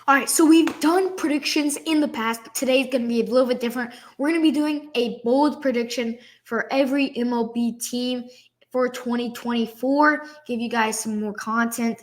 All right, so we've done predictions in the past, but today's going to be a little bit different. We're going to be doing a bold prediction for every MLB team for 2024. Give you guys some more content.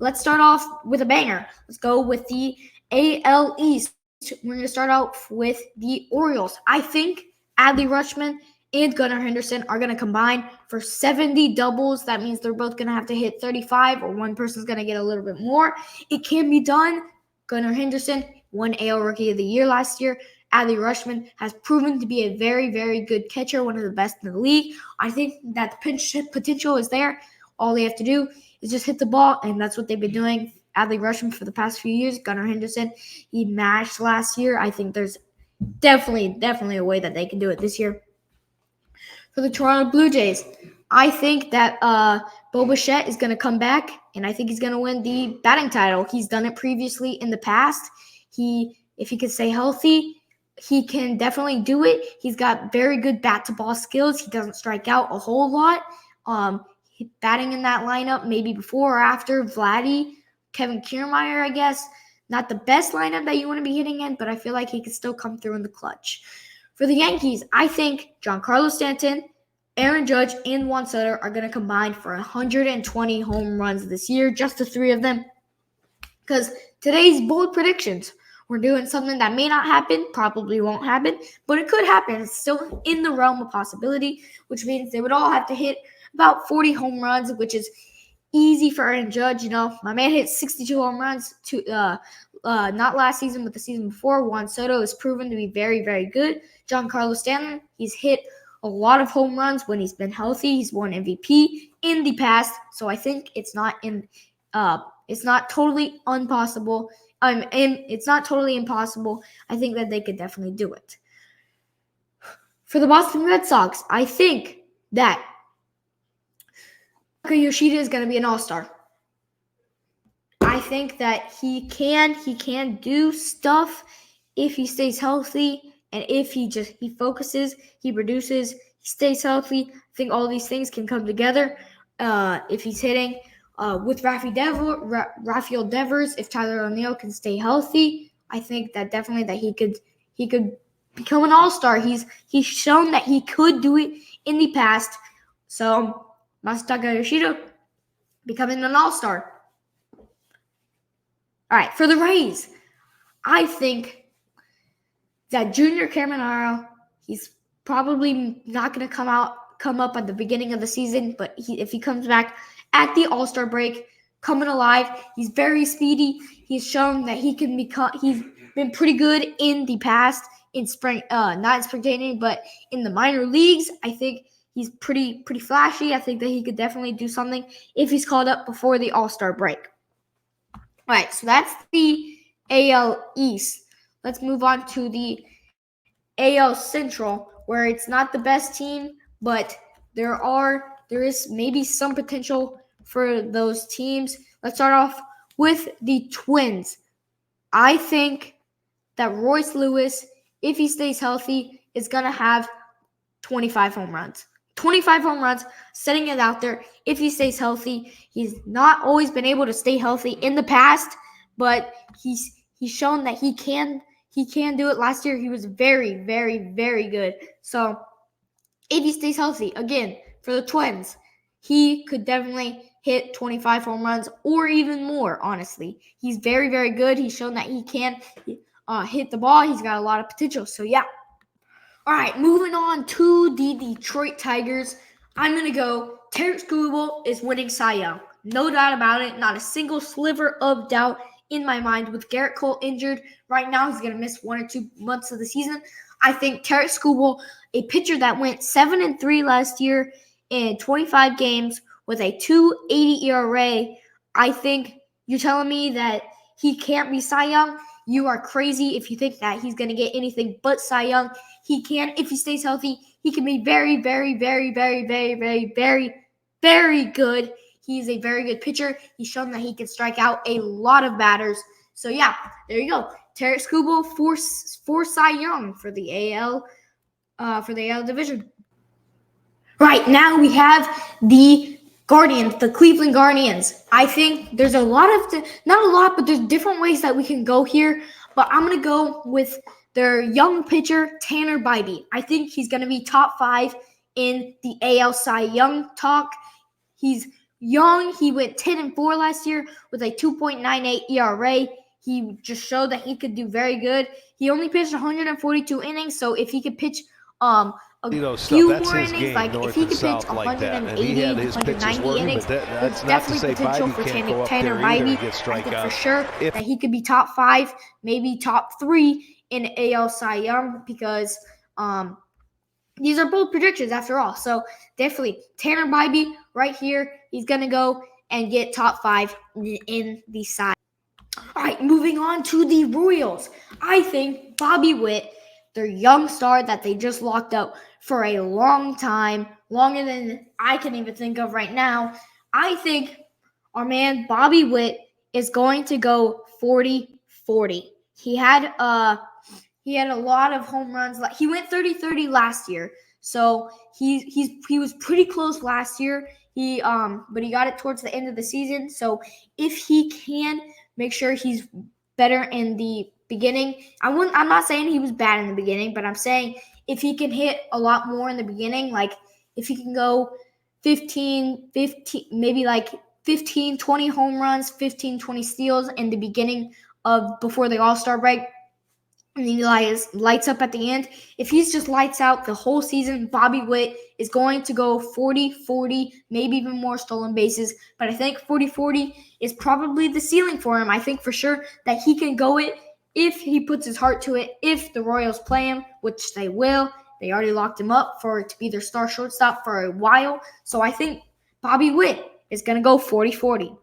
Let's start off with a banger. Let's go with the AL East. We're going to start out with the Orioles. I think Adley Rutschman and Gunnar Henderson are going to combine for 70 doubles. That means they're both going to have to hit 35, or one person's going to get a little bit more. It can be done. Gunnar Henderson won AL Rookie of the Year last year. Adley Rutschman has proven to be a very, very good catcher, one of the best in the league. I think that the potential is there. All they have to do is just hit the ball, and that's what they've been doing. Adley Rutschman for the past few years. Gunnar Henderson, he mashed last year. I think there's definitely a way that they can do it this year. For the Toronto Blue Jays, I think that Bo Bichette is going to come back, and I think he's going to win the batting title. He's done it previously in the past. If he can stay healthy, he can definitely do it. He's got very good bat-to-ball skills. He doesn't strike out a whole lot. Batting in that lineup, maybe before or after Vladdy, Kevin Kiermaier, I guess. Not the best lineup that you want to be hitting in, but I feel like he could still come through in the clutch. For the Yankees, I think Giancarlo Stanton, Aaron Judge, and Juan Soto are going to combine for 120 home runs this year, just the three of them. Because today's bold predictions, we're doing something that may not happen, probably won't happen, but it could happen. It's still in the realm of possibility, which means they would all have to hit about 40 home runs, which is easy for Aaron Judge. You know, my man hit 62 home runs not last season, but the season before. Juan Soto has proven to be very, very good. Giancarlo Stanton, he's hit a lot of home runs when he's been healthy. He's won MVP in the past, so I think it's not totally impossible. And it's not totally impossible. I think that they could definitely do it. For the Boston Red Sox, I think that Yoshida is going to be an all-star. I think that he can do stuff if he stays healthy, and if he focuses, he produces, he stays healthy. I think all these things can come together. If he's hitting with Rafael Devers, if Tyler O'Neill can stay healthy, I think that definitely that he could become an all-star. He's shown that he could do it in the past. So Masataka Yoshida becoming an all-star. All right, for the Rays, I think that Junior Caminero, he's probably not going to come up at the beginning of the season, but if he comes back at the All-Star break, coming alive, he's very speedy. He's shown that he's been pretty good in the past in spring, not in spring training, but in the minor leagues. I think he's pretty flashy. I think that he could definitely do something if he's called up before the All-Star break. All right, so that's the AL East. Let's move on to the AL Central, where it's not the best team, but there is maybe some potential for those teams. Let's start off with the Twins. I think that Royce Lewis, if he stays healthy, is going to have 25 home runs. 25 home runs, setting it out there. If he stays healthy, he's not always been able to stay healthy in the past, but he's shown that he can do it. Last year, he was very, very, very good. So if he stays healthy, again, for the Twins, he could definitely hit 25 home runs or even more, honestly. He's very, very good. He's shown that he can hit the ball. He's got a lot of potential. So, yeah. All right, moving on to the Detroit Tigers. I'm going to go Tarik Skubal is winning Cy Young. No doubt about it. Not a single sliver of doubt in my mind. With Garrett Cole injured right now, he's going to miss 1 or 2 months of the season. I think Tarik Skubal, a pitcher that went 7-3 last year in 25 games with a 2.80 ERA, I think you're telling me that he can't be Cy Young? You are crazy if you think that he's going to get anything but Cy Young. He can, if he stays healthy, he can be very, very, very, very, very, very, very, very good. He's a very good pitcher. He's shown that he can strike out a lot of batters. So, yeah, there you go. Tarik Skubal for Cy Young for the AL division. Right, now we have the Guardians, the Cleveland Guardians. I think there's a lot of, not a lot, but there's different ways that we can go here. But I'm going to go with their young pitcher, Tanner Bibee. I think he's going to be top 5 in the AL Cy Young talk. He's young. He went 10-4 last year with a 2.98 ERA. He just showed that he could do very good. He only pitched 142 innings, so if he could pitch a few more innings, like if he could pitch 180, 190 innings, there's definitely potential for Tanner Bibee. I think for sure that he could be top 5, maybe top 3 in AL Cy Young because these are both predictions after all. So definitely Tanner Bibee right here. He's going to go and get top 5 in the Cy. All right, moving on to the Royals. I think Bobby Witt, their young star that they just locked up for a long time, longer than I can even think of right now. I think our man Bobby Witt is going to go 40-40. He had a lot of home runs. He went 30-30 last year, so he was pretty close last year. But he got it towards the end of the season. So if he can make sure he's better in the beginning. I'm not saying he was bad in the beginning, but I'm saying if he can hit a lot more in the beginning, like if he can go 15, maybe like 15, 20 home runs, 15, 20 steals in the beginning of before the All-Star break, and he lights up at the end. If he's just lights out the whole season, Bobby Witt is going to go 40-40, maybe even more stolen bases. But I think 40-40 is probably the ceiling for him. I think for sure that he can go it if he puts his heart to it, if the Royals play him, which they will. They already locked him up to be their star shortstop for a while. So I think Bobby Witt is going to go 40-40.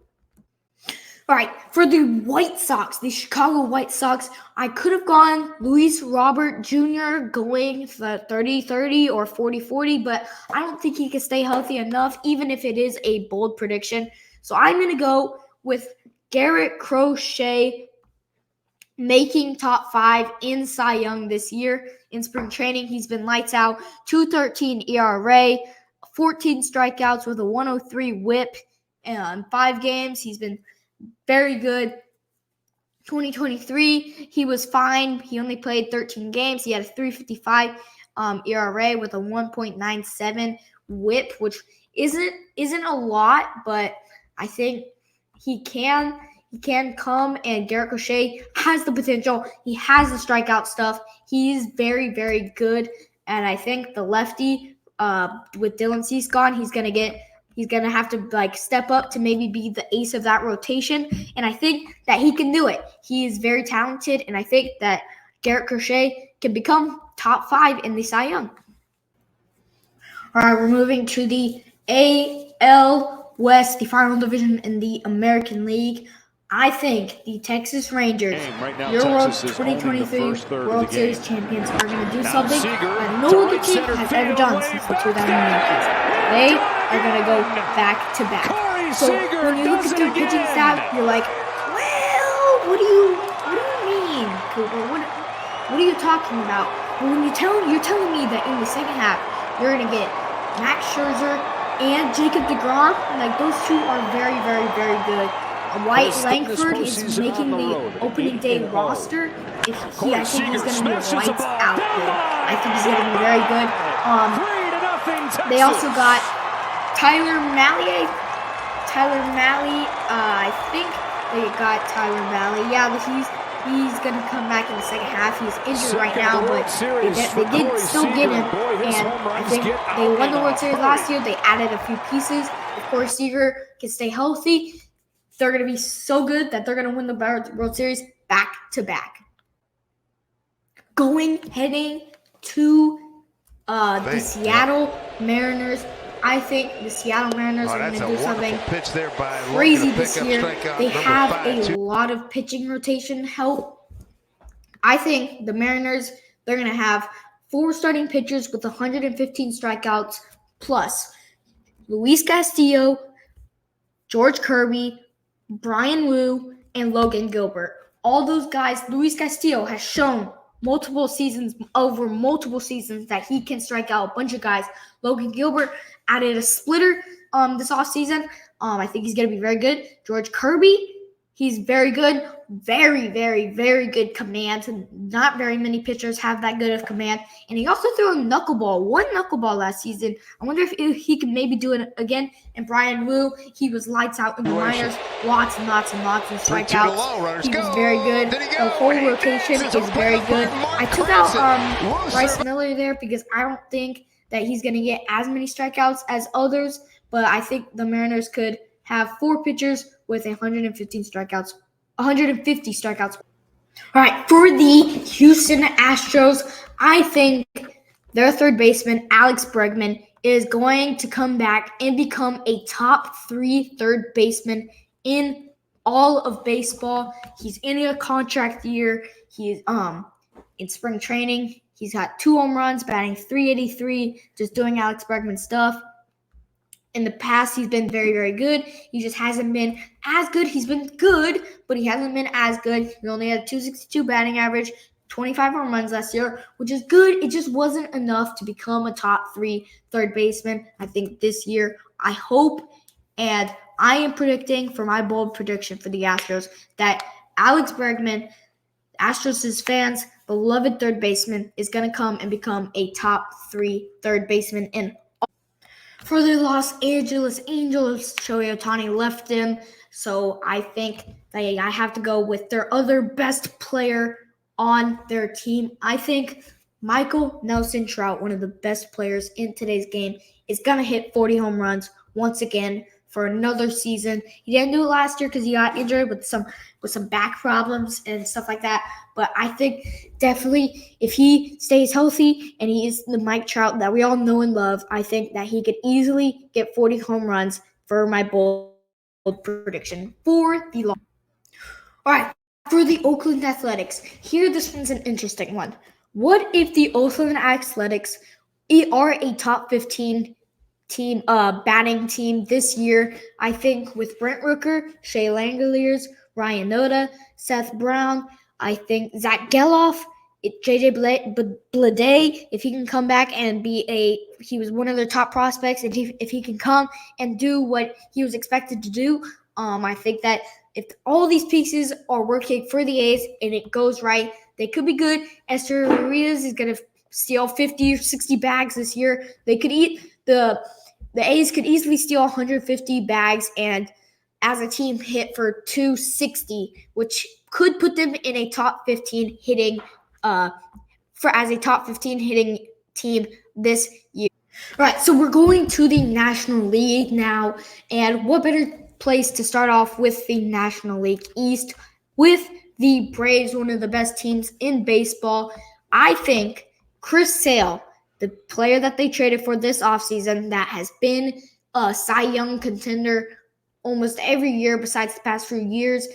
All right, for the White Sox, the Chicago White Sox, I could have gone Luis Robert Jr. going for 30-30 or 40-40, but I don't think he can stay healthy enough, even if it is a bold prediction. So I'm going to go with Garrett Crochet making top 5 in Cy Young this year. In spring training, he's been lights out, 2.13 ERA, 14 strikeouts with a 103 whip in 5 games. He's been very good. 2023, he was fine. He only played 13 games. He had a 3.55 ERA with a 1.97 whip, which isn't a lot, but I think he can come, and Garrett Crochet has the potential. He has the strikeout stuff. He's very, very good, and I think the lefty with Dylan Cease gone, he's gonna have to step up to maybe be the ace of that rotation, and I think that he can do it. He is very talented, and I think that Garrett Crochet can become top 5 in the Cy Young. All right, we're moving to the AL West, the final division in the American League. I think the Texas Rangers, your 2023 World Series champions, are going to do something that no other team has ever done since the 2000 Yankees. They are going to go back to back. So when you look at their pitching staff, you're like, well, what do you mean, Cooper? What are you talking about? Well, when you're telling me that in the second half you're going to get Max Scherzer and Jacob deGrom, like those two are very, very, very good. White Langford is making the opening day roster. I think he's going to be lights out good. I think he's going to be very good. They also got Tyler Mahle. I think they got Tyler Mahle. Yeah, he's going to come back in the second half. He's injured right now, but they did still get him. And I think they won the World Series last year. They added a few pieces. If Corey Seager can stay healthy, they're going to be so good that they're going to win the World Series back to back. Heading to the Seattle Mariners. I think the Seattle Mariners are going to do something crazy this year. They have a lot of pitching rotation help. I think the Mariners, they're going to have 4 starting pitchers with 115 strikeouts, plus Luis Castillo, George Kirby, Brian Wu, and Logan Gilbert. All those guys, Luis Castillo has shown multiple seasons that he can strike out a bunch of guys. Logan Gilbert added a splitter this offseason. I think he's going to be very good. George Kirby, he's very good. Very, very, very good command. Not very many pitchers have that good of command. And he also threw a knuckleball, one knuckleball last season. I wonder if he could maybe do it again. And Brian Wu, he was lights out in the minors. Lots and lots and lots of strikeouts. He was very good. The whole rotation is very good. I took out Bryce Miller there because I don't think that he's going to get as many strikeouts as others. But I think the Mariners could have 4 pitchers with 150 strikeouts. All right, for the Houston Astros, I think their third baseman, Alex Bregman, is going to come back and become a top 3 third baseman in all of baseball. He's in a contract year. He's in spring training. He's got 2 home runs, batting .383, just doing Alex Bregman stuff. In the past, he's been very, very good. He just hasn't been as good. He's been good, but he hasn't been as good. He only had .262 batting average, 25 home runs last year, which is good. It just wasn't enough to become a top 3 third baseman. I think this year, I hope, and I am predicting for my bold prediction for the Astros that Alex Bregman, Astros' fans' beloved third baseman, is going to come and become a top 3 third baseman in. For the Los Angeles Angels, Shohei Ohtani left them, so I think that I have to go with their other best player on their team. I think Michael Nelson Trout, one of the best players in today's game, is going to hit 40 home runs once again for another season. He didn't do it last year because he got injured with some back problems and stuff like that. But I think definitely if he stays healthy and he is the Mike Trout that we all know and love, I think that he could easily get 40 home runs for my bold prediction for the long. All right, for the Oakland Athletics, here this one's an interesting one. What if the Oakland Athletics are a top 15 team, batting team this year? I think with Brent Rooker, Shea Langoliers, Ryan Noda, Seth Brown, I think Zach Geloff, JJ Bleday, if he can come back and he was one of their top prospects, and if he can come and do what he was expected to do, I think that if all these pieces are working for the A's and it goes right, they could be good. Esteury Ruiz is going to steal 50 or 60 bags this year. They could the A's could easily steal 150 bags and as a team hit for 260, which could put them in a top 15 hitting as a top 15 hitting team this year. All right, so we're going to the National League now, and what better place to start off with the National League East with the Braves, one of the best teams in baseball. I think Chris Sale, the player that they traded for this offseason that has been a Cy Young contender almost every year besides the past few years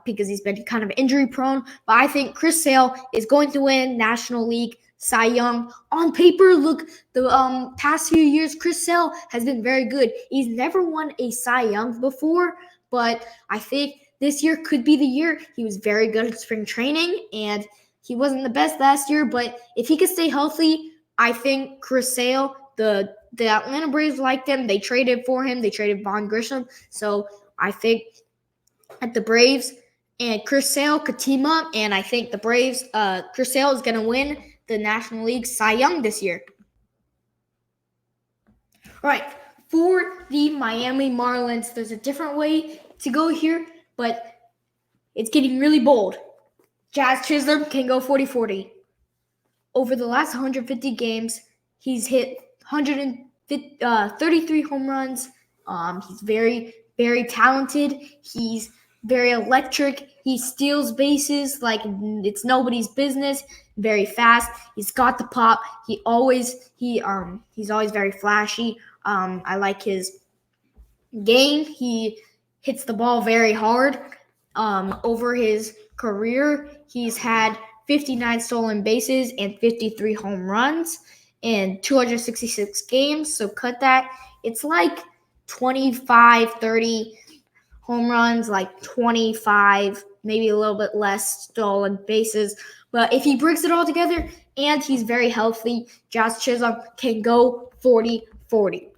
because he's been kind of injury prone. But I think Chris Sale is going to win National League Cy Young. On paper, look, the past few years, Chris Sale has been very good. He's never won a Cy Young before, but I think this year could be the year. He was very good at spring training, and he wasn't the best last year, but if he could stay healthy, I think Chris Sale, the Atlanta Braves liked him. They traded for him. They traded Vaughn Grissom. So I think that the Braves and Chris Sale could team up, and I think the Braves, Chris Sale is going to win the National League Cy Young this year. All right, for the Miami Marlins, there's a different way to go here, but it's getting really bold. Jazz Chisholm can go 40-40. Over the last 150 games, he's hit 133 home runs. He's very, very talented. He's very electric. He steals bases like it's nobody's business. Very fast. He's got the pop. He's always very flashy. I like his game. He hits the ball very hard. Over his career, he's had 59 stolen bases and 53 home runs in 266 games. So cut that. It's like 25, 30 home runs, like 25, maybe a little bit less stolen bases. But if he brings it all together and he's very healthy, Jazz Chisholm can go 40-40.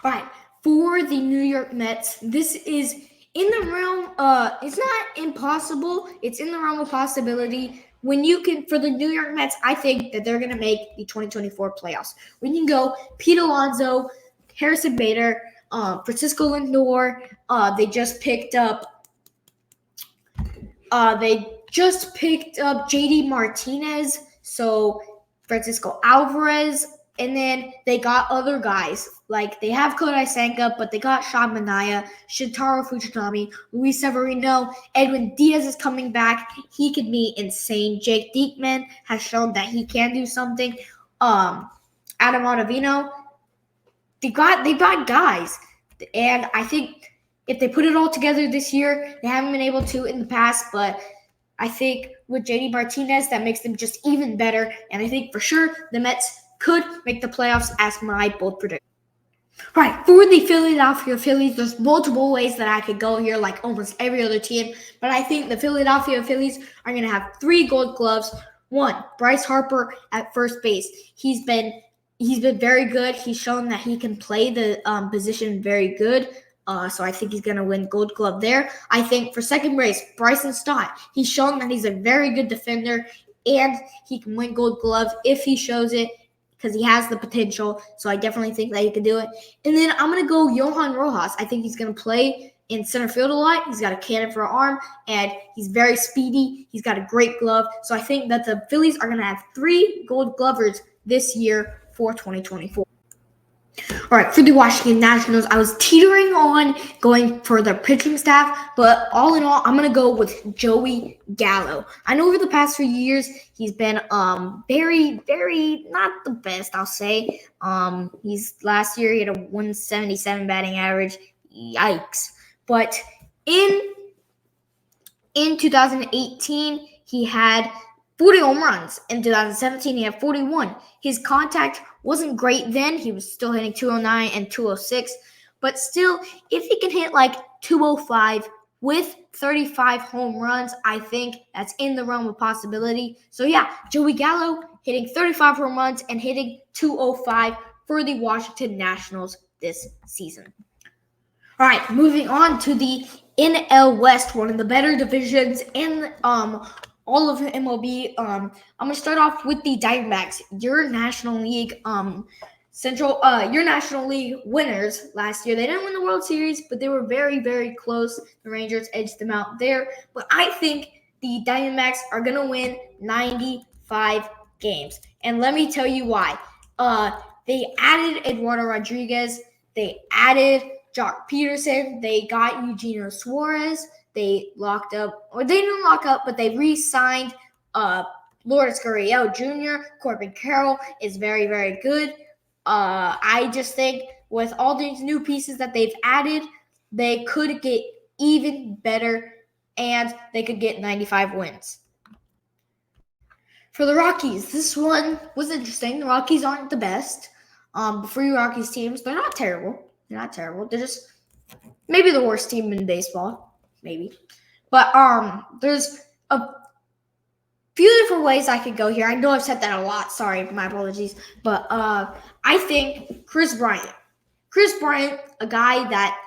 All right, for the New York Mets, this is in the realm. It's not impossible. It's in the realm of possibility. When you can, for the New York Mets, I think that they're going to make the 2024 playoffs. We can go Pete Alonso, Harrison Bader, Francisco Lindor. They just picked up. JD Martinez. So Francisco Alvarez. And then they got other guys. Like, they have Kodai Senga, but they got Sean Manaea, Shintaro Fujinami, Luis Severino. Edwin Diaz is coming back. He could be insane. Jake Diekman has shown that he can do something. Adam Ottavino. They got guys. And I think if they put it all together this year, they haven't been able to in the past, but I think with JD Martinez, that makes them just even better. And I think for sure the Mets could make the playoffs as my bold prediction. All right, for the Philadelphia Phillies, there's multiple ways that I could go here, like almost every other team. But I think the Philadelphia Phillies are going to have 3 Gold Gloves. 1, Bryce Harper at first base. He's been very good. He's shown that he can play the position very good. So I think he's going to win Gold Glove there. I think for second base, Bryson Stott. He's shown that he's a very good defender, and he can win Gold Glove if he shows it, because he has the potential. So I definitely think that he can do it. And then I'm going to go Johan Rojas. I think he's going to play in center field a lot. He's got a cannon for an arm, and he's very speedy. He's got a great glove. So I think that the Phillies are going to have 3 Gold Glovers this year for 2024. All right, for the Washington Nationals, I was teetering on going for the pitching staff, but all in all, I'm going to go with Joey Gallo. I know over the past few years, he's been very, very not the best, I'll say. Last year, he had a 177 batting average. Yikes. But in 2018, he had 40 home runs. In 2017, he had 41. His contact wasn't great then. He was still hitting 209 and 206. But still, if he can hit like 205 with 35 home runs, I think that's in the realm of possibility. So yeah, Joey Gallo hitting 35 home runs and hitting 205 for the Washington Nationals this season. All right, moving on to the NL West, one of the better divisions in all of MLB. I'm gonna start off with the Diamondbacks, your National League your National League winners last year. They didn't win the World Series, but they were very, very close. The Rangers edged them out there. But I think the Diamondbacks are gonna win 95 games, and let me tell you why. They added Eduardo Rodriguez. They added Jock Peterson. They got Eugenio Suarez. They locked up, or they didn't lock up, but they re-signed Lourdes Gurriel Jr. Corbin Carroll is very, very good. I just think with all these new pieces that they've added, they could get even better, and they could get 95 wins. For the Rockies, this one was interesting. The Rockies aren't the best. But for your Rockies teams, they're not terrible. They're just maybe the worst team in baseball, maybe. But there's a few different ways I could go here. I know I've said that a lot. Sorry, my apologies. But I think Chris Bryant, a guy that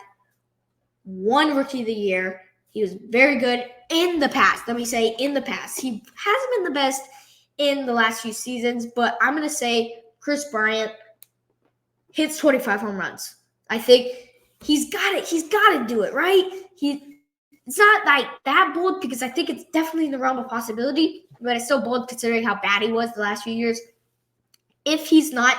won Rookie of the Year. He was very good in the past. Let me say in the past. He hasn't been the best in the last few seasons, but I'm going to say Chris Bryant hits 25 home runs. I think he's got it. He's got to do it, right? It's not like that bold, because I think it's definitely in the realm of possibility, but it's so bold considering how bad he was the last few years. If he's not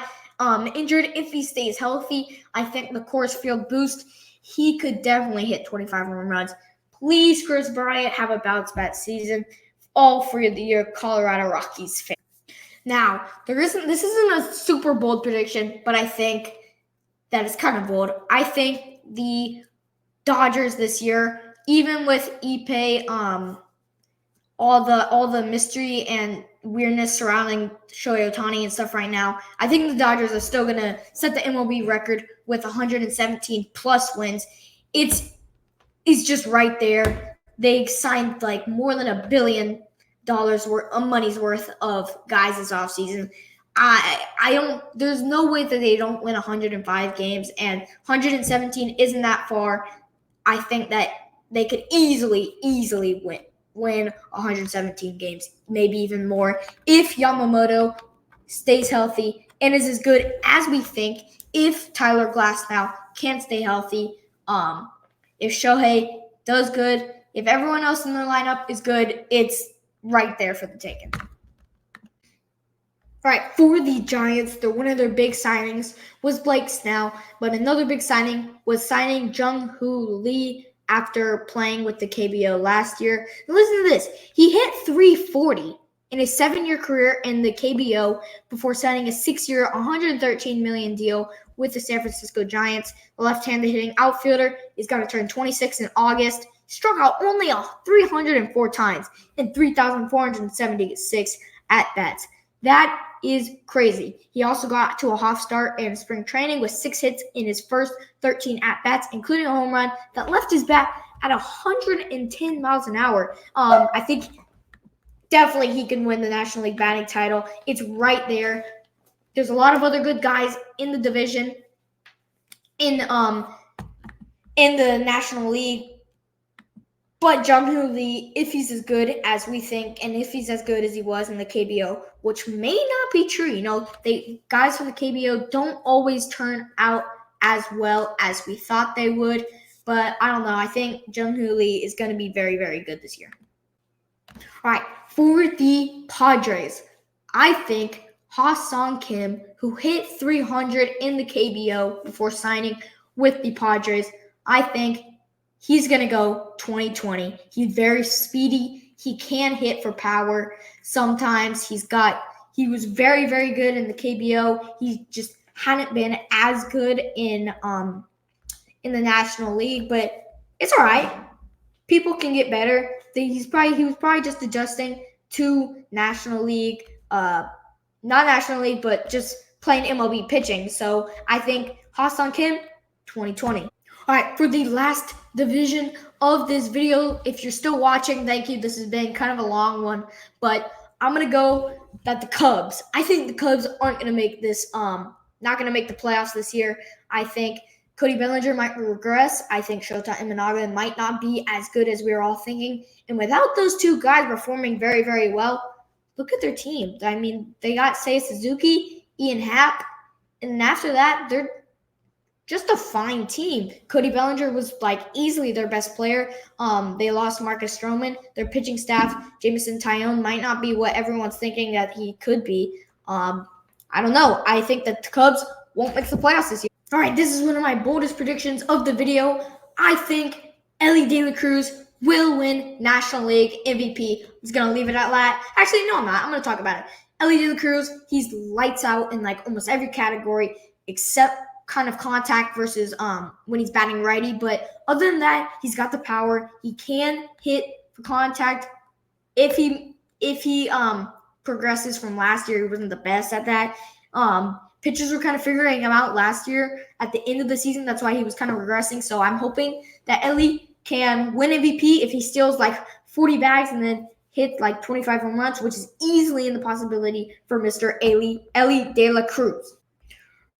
injured, if he stays healthy, I think the Coors Field boost, he could definitely hit 25 home runs. Please, Chris Bryant, have a bounce back season. All for your Colorado Rockies fan. Now, this isn't a super bold prediction, but I think that is kind of bold. I think the Dodgers this year, even with Ippei, all the mystery and weirdness surrounding Shohei Ohtani and stuff right now, I think the Dodgers are still going to set the MLB record with 117 plus wins. It's just right there. They signed like more than $1 billion worth of money's worth of guys this offseason. I don't. There's no way that they don't win 105 games, and 117 isn't that far. I think that they could easily win 117 games, maybe even more, if Yamamoto stays healthy and is as good as we think. If Tyler Glasnow can stay healthy, if Shohei does good, if everyone else in the lineup is good, it's right there for the taking. All right, for the Giants, one of their big signings was Blake Snell, but another big signing was signing Jung-Hoo Lee after playing with the KBO last year. And listen to this. He hit 340 in his 7-year career in the KBO before signing a 6-year, $113 million deal with the San Francisco Giants. The left-handed hitting outfielder is going to turn 26 in August. He struck out only 304 times in 3,476 at-bats. That is crazy. He also got to a half start in spring training with 6 hits in his first 13 at-bats, including a home run that left his bat at 110 miles an hour. I think definitely he can win the National League batting title. It's right there. There's a lot of other good guys in the division in the National League. But Jung-Hoo Lee, if he's as good as we think, and if he's as good as he was in the KBO, which may not be true, guys from the KBO don't always turn out as well as we thought they would. But I don't know. I think Jung-Hoo Lee is going to be very, very good this year. All right, for the Padres, I think Ha-Seong Kim, who hit 300 in the KBO before signing with the Padres, I think he's going to go 2020. He's very speedy. He can hit for power. Sometimes he was very, very good in the KBO. He just hadn't been as good in the National League, but it's all right. People can get better. He was probably just adjusting to National League, not National League, but just playing MLB pitching. So I think Ha-Seong Kim, 2020. All right, for the last division of this video, if you're still watching, thank you. This has been kind of a long one, but I'm going to go that the Cubs. I think the Cubs aren't going to make this, not going to make the playoffs this year. I think Cody Bellinger might regress. I think Shota Imanaga might not be as good as we were all thinking. And without those two guys performing very, very well, look at their team. I mean, they got Seiya Suzuki, Ian Happ, and after that, they're just a fine team. Cody Bellinger was easily their best player. They lost Marcus Stroman. Their pitching staff, Jameson Taillon, might not be what everyone's thinking that he could be. I don't know. I think that the Cubs won't make the playoffs this year. All right, this is one of my boldest predictions of the video. I think Elly De La Cruz will win National League MVP. I'm just going to leave it at that. Actually, no, I'm not. I'm going to talk about it. Elly De La Cruz, he's lights out in almost every category except kind of contact versus when he's batting righty. But other than that, he's got the power. He can hit for contact. If he progresses from last year, he wasn't the best at that. Pitchers were kind of figuring him out last year at the end of the season. That's why he was kind of regressing. So I'm hoping that Elly can win MVP if he steals 40 bags and then hit 25 home runs, which is easily in the possibility for Mr. Elly De La Cruz.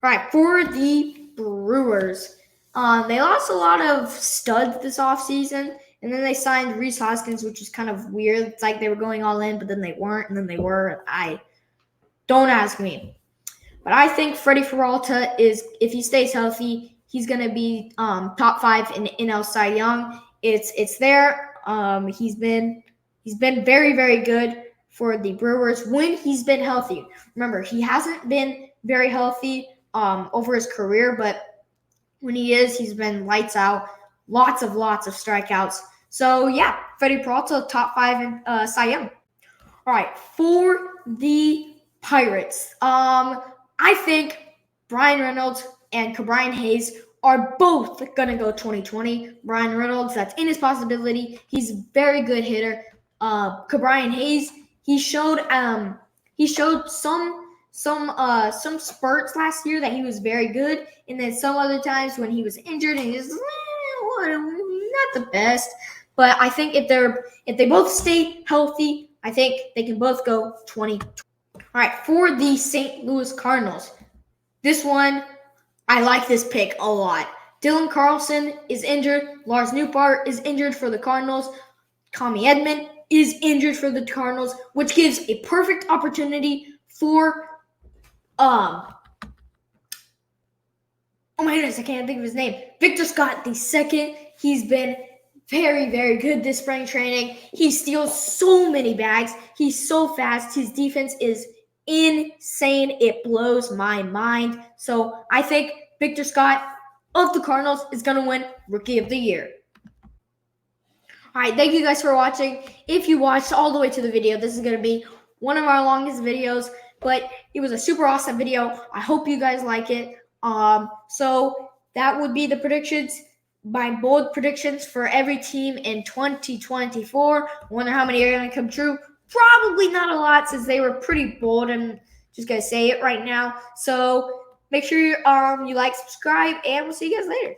All right, for the Brewers, they lost a lot of studs this offseason, and then they signed Rhys Hoskins, which is kind of weird. It's like they were going all in, but then they weren't, and then they were. Don't ask me. But I think Freddie Peralta if he stays healthy, he's going to be top 5 in NL Cy Young. It's there. He's been very, very good for the Brewers when he's been healthy. Remember, he hasn't been very healthy over his career, but when he is, he's been lights out. Lots of strikeouts. So yeah, Freddie Peralta, top 5 in Cy Young. All right, for the Pirates, I think Brian Reynolds and Ke'Bryan Hayes are both going to go 2020. Brian Reynolds, that's in his possibility. He's a very good hitter. Ke'Bryan Hayes, he showed some spurts last year that he was very good, and then some other times when he was injured and he's not the best. But I think if they both stay healthy, I think they can both go 2020. All right, for the St. Louis Cardinals, this one, I like this pick a lot. Dylan Carlson is injured. Lars Nootbaar is injured for the Cardinals. Tommy Edman is injured for the Cardinals, which gives a perfect opportunity for oh my goodness, I can't think of his name. Victor Scott II. He's been very, very good this spring training. He steals so many bags. He's so fast. His defense is insane. It blows my mind. So I think Victor Scott of the Cardinals is going to win Rookie of the Year. All right, thank you guys for watching. If you watched all the way to the video, this is going to be one of our longest videos, but it was a super awesome video. I hope you guys like it. So that would be the predictions, my bold predictions for every team in 2024. Wonder how many are going to come true. Probably not a lot since they were pretty bold. I'm just going to say it right now. So make sure you like, subscribe, and we'll see you guys later.